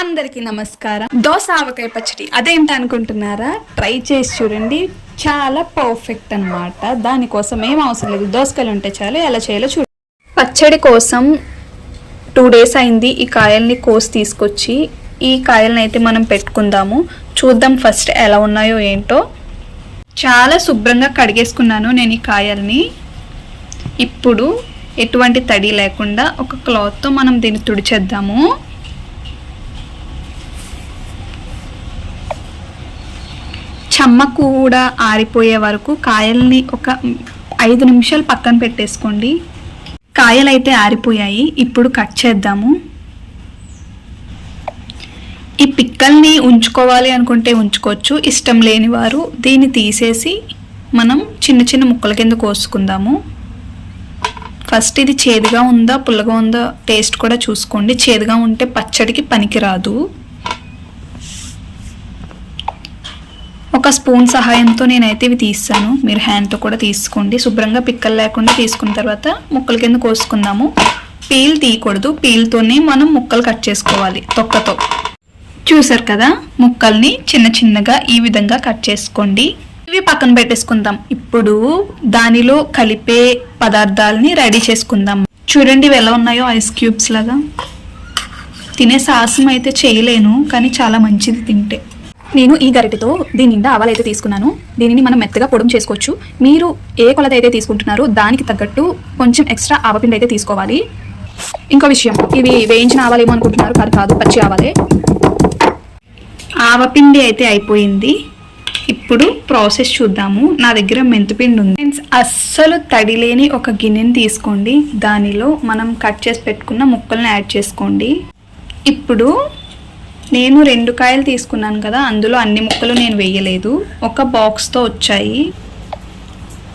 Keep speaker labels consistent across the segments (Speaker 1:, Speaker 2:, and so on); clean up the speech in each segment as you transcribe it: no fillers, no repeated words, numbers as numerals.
Speaker 1: అందరికీ నమస్కారం. దోస ఆవకాయ పచ్చడి అదేంటి అనుకుంటున్నారా? ట్రై చేసి చూడండి, చాలా పర్ఫెక్ట్ అన్నమాట. దానికోసం ఏం అవసరం లేదు, దోసకాయలు ఉంటే చాలు. ఎలా చేయాలో చూడండి. పచ్చడి కోసం 2 days అయింది ఈ కాయల్ని కోసి తీసుకొచ్చి. ఈ కాయల్ని అయితే మనం పెట్టుకుందాము. చూద్దాం ఫస్ట్ ఎలా ఉన్నాయో ఏంటో. చాలా శుభ్రంగా కడిగేసుకున్నాను నేను ఈ కాయల్ని. ఇప్పుడు ఎటువంటి తడి లేకుండా ఒక క్లాత్తో మనం దీన్ని తుడిచేద్దాము. చెమ్మ కూడా ఆరిపోయే వరకు కాయల్ని ఒక 5 నిమిషాలు పక్కన పెట్టేసుకోండి. కాయలు అయితే ఆరిపోయాయి. ఇప్పుడు కట్ చేద్దాము. ఈ పిక్కల్ని ఉంచుకోవాలి అనుకుంటే ఉంచుకోవచ్చు, ఇష్టం లేని వారు దీన్ని తీసేసి మనం చిన్న చిన్న ముక్కల కింద కోసుకుందాము. ఫస్ట్ ఇది చేదుగా ఉందా పుల్లగా ఉందా టేస్ట్ కూడా చూసుకోండి. చేదుగా ఉంటే పచ్చడికి పనికిరాదు. ఒక స్పూన్ సహాయంతో నేనైతే ఇవి తీస్తాను. మీరు హ్యాండ్తో కూడా తీసుకోండి. శుభ్రంగా పిక్కలు లేకుండా తీసుకున్న తర్వాత ముక్కల కింద కోసుకుందాము. పీల్ తీయకూడదు, పీల్తోనే మనం ముక్కలు కట్ చేసుకోవాలి తొక్కతో. చూసారు కదా, ముక్కల్ని చిన్న చిన్నగా ఈ విధంగా కట్ చేసుకోండి. ఇవి పక్కన పెట్టేసుకుందాం. ఇప్పుడు దానిలో కలిపే పదార్థాలని రెడీ చేసుకుందాం. చూడండి ఇవి ఎలా ఉన్నాయో, ఐస్ క్యూబ్స్ లాగా. తినే సాహసం అయితే చేయలేను, కానీ చాలా మంచిది తింటే. నేను ఈ గరిటెతో దీని నిండా ఆవాలైతే తీసుకున్నాను. దీనిని మనం మెత్తగా పొడుం చేసుకోవచ్చు. మీరు ఏ కొలత అయితే తీసుకుంటున్నారో దానికి తగ్గట్టు కొంచెం ఎక్స్ట్రా ఆవపిండి అయితే తీసుకోవాలి. ఇంకో విషయం, ఇవి వేయించిన ఆవాలేమో అనుకుంటున్నారు, కాదు పచ్చి ఆవాలే. ఆవపిండి అయితే అయిపోయింది. ఇప్పుడు ప్రాసెస్ చూద్దాము. నా దగ్గర మెంతిపిండి ఉంది ఫ్రెండ్స్. అస్సలు తడి లేని ఒక గిన్నెని తీసుకోండి. దానిలో మనం కట్ చేసి పెట్టుకున్న ముక్కల్ని యాడ్ చేసుకోండి. ఇప్పుడు నేను 2 కాయలు తీసుకున్నాను కదా, అందులో అన్ని ముక్కలు నేను వేయలేదు. ఒక బాక్స్తో వచ్చాయి.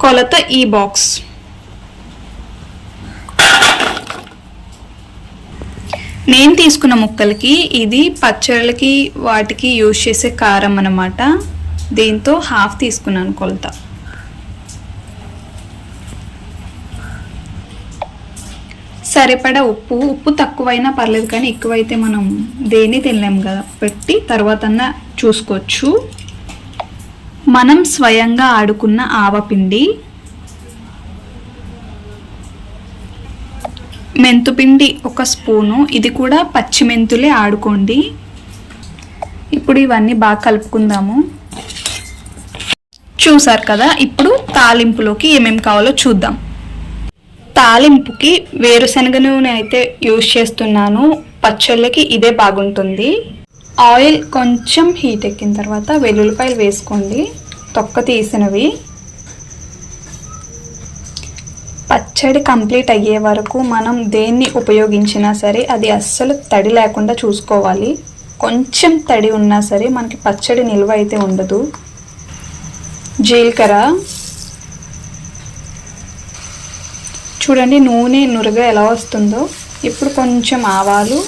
Speaker 1: కొలత ఈ బాక్స్. నేను తీసుకున్న ముక్కలకి ఇది పచ్చళ్ళకి వాటికి యూజ్ చేసే కారం అన్నమాట. దీంతో 1/2 తీసుకున్నాను కొలత. సరిపడా ఉప్పు తక్కువైనా పర్లేదు, కానీ ఎక్కువైతే మనం దేన్ని తినలేము కదా, పెట్టి తర్వాత చూసుకోవచ్చు. మనం స్వయంగా ఆడుకున్న ఆవపిండి, మెంతుపిండి 1 స్పూను, ఇది కూడా పచ్చి మెంతులే ఆడుకోండి. ఇప్పుడు ఇవన్నీ బాగా కలుపుకుందాము. చూసారు కదా, ఇప్పుడు తాలింపులోకి ఏమేమి కావాలో చూద్దాం. తాలింపుకి వేరుశనగ నూనె అయితే యూజ్ చేస్తున్నాను. పచ్చళ్ళకి ఇదే బాగుంటుంది. ఆయిల్ కొంచెం హీట్ ఎక్కిన తర్వాత వెల్లుల్లిపాయలు వేసుకోండి, తొక్క తీసినవి. పచ్చడి కంప్లీట్ అయ్యే వరకు మనం దేన్ని ఉపయోగించినా సరే అది అస్సలు తడి లేకుండా చూసుకోవాలి. కొంచెం తడి ఉన్నా సరే మనకి పచ్చడి నిల్వ అయితే ఉండదు. జీలకర్ర చూడండి, నూనె నురగ ఎలా వస్తుందో. ఇప్పుడు కొంచెం ఆవాలు,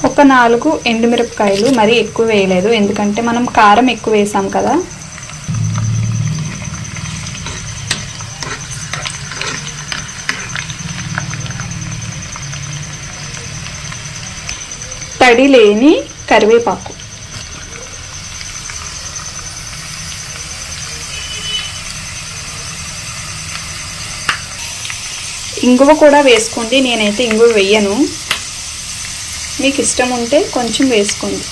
Speaker 1: ఒక 4 ఎండుమిరపకాయలు, మరీ ఎక్కువ వేయలేదు ఎందుకంటే మనం కారం ఎక్కువ వేసాం కదా. తడి లేని కరివేపాకు, ఇంగువ కూడా వేసుకోండి. నేనైతే ఇంగువ వేయను, మీకు ఇష్టం ఉంటే కొంచెం వేసుకోండి.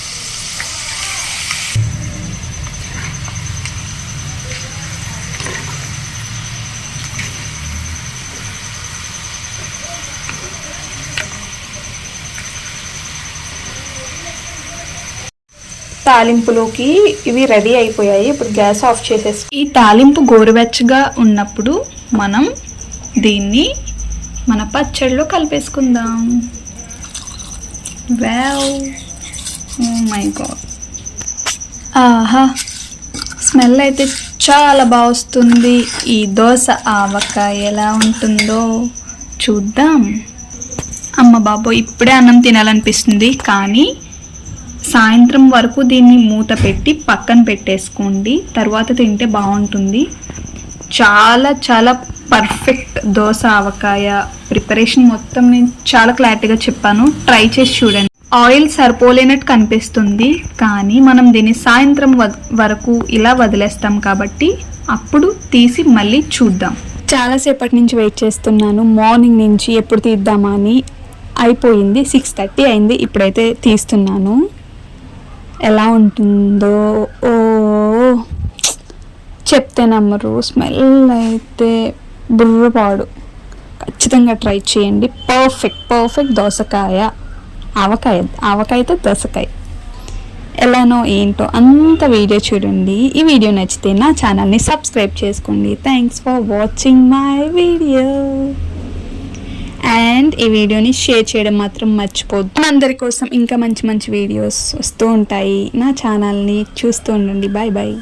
Speaker 1: తాలింపులోకి ఇవి రెడీ అయిపోయాయి. ఇప్పుడు గ్యాస్ ఆఫ్ చేసేసి ఈ తాలింపు గోరువెచ్చగా ఉన్నప్పుడు మనం దీన్ని మన పచ్చడిలో కలిపేసుకుందాం. వావ్, ఓ మై గాడ్, ఆహా, స్మెల్ అయితే చాలా బాగా వస్తుంది. ఈ దోస ఆవకాయ ఎలా ఉంటుందో చూద్దాం. అమ్మ బాబోయ్, ఇప్పుడే అన్నం తినాలనిపిస్తుంది, కానీ సాయంత్రం వరకు దీన్ని మూత పెట్టి పక్కన పెట్టేసుకోండి, తర్వాత తింటే బాగుంటుంది. చాలా చాలా పర్ఫెక్ట్ దోస ఆవకాయ ప్రిపరేషన్ మొత్తం నేను చాలా క్లారిటీగా చెప్పాను, ట్రై చేసి చూడండి. ఆయిల్ సరిపోలేనట్టు కనిపిస్తుంది, కానీ మనం దీన్ని సాయంత్రం వరకు ఇలా వదిలేస్తాం కాబట్టి అప్పుడు తీసి మళ్ళీ చూద్దాం. చాలాసేపటి నుంచి వెయిట్ చేస్తున్నాను, మార్నింగ్ నుంచి ఎప్పుడు తీద్దామా అని. అయిపోయింది, 6:30 అయింది. ఇప్పుడైతే తీస్తున్నాను. ఎలా ఉంటుందో ఓ చెప్తే నమ్మరు, స్మెల్ అయితే బుర్రపాడు. ఖచ్చితంగా ట్రై చేయండి. పర్ఫెక్ట్ దోసకాయ, ఆవకాయతో దోసకాయ ఎలానో ఏంటో అంత వీడియో చూడండి. ఈ వీడియో నచ్చితే నా ఛానల్ని సబ్స్క్రైబ్ చేసుకోండి. Thanks for watching my video. And ఈ వీడియోని షేర్ చేయడం మాత్రం మర్చిపోద్దు. అందరి కోసం ఇంకా మంచి మంచి వీడియోస్ వస్తూ ఉంటాయి. నా ఛానల్ని చూస్తూ ఉండండి. Bye bye.